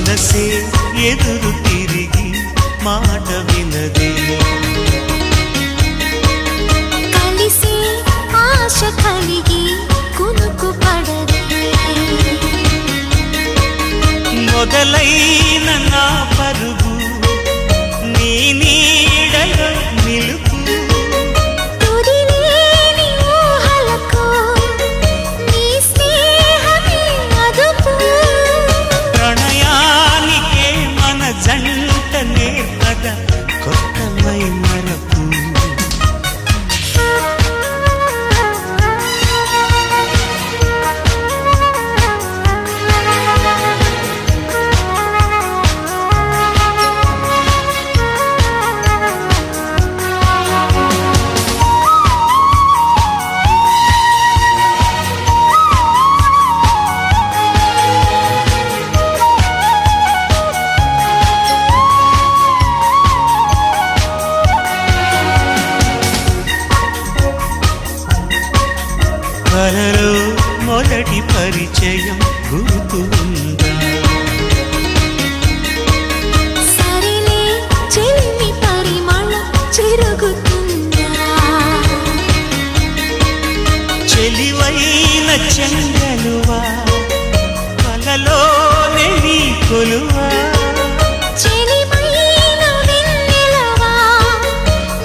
మనసే ఎదురు తిరిగి మాట వినదే కలిసి ఆశ కలిగి కునుకు పడదే మొదలైన నా పరుగు నీ నీడలో నిలుపు తుదిలేని ఊహలకు నీ స్నేహమే అదుపు ప్రణయానికే మన జంట నేర్పద కొత్తమై మరపు కలలో మొదటి పరిచయం గుర్తు ఉందా సరిలే చెలిమి పరిమళం చెరుగుతుందా చెలివైన చెంగలువా కలలోనే నీ కొలువా చెలిమైన వెన్నెలవా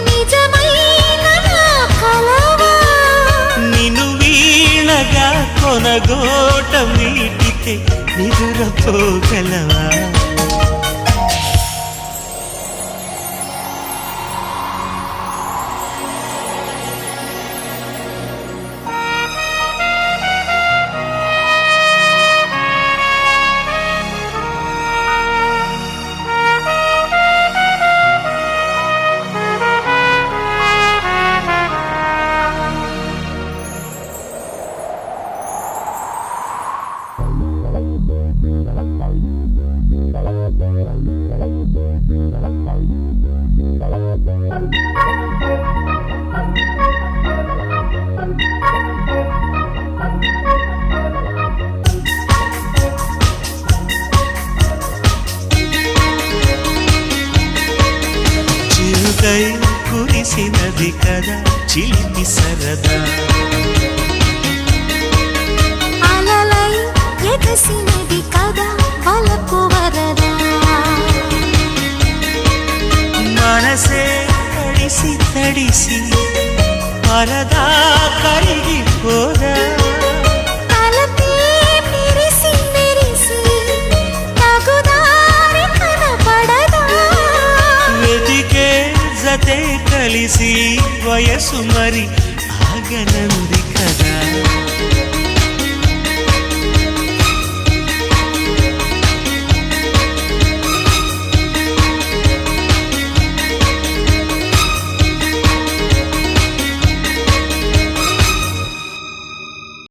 నిజమైన నా కలవా నిన్ను వీణగా కొనగోట మీటితే నిదురపోగలవా చిరుకై కురిసినది కదా చిలిపి సరదా అలలై ఎగసినది కదా వలపు వరదా మనసే తడిసి తడిసి పరదా కరిగిపోదా తలపే మెరిసి మెరిసి తగుదారి కనపడదా వెతికే జతే కలిసి వయసు మరి ఆగనంది కదా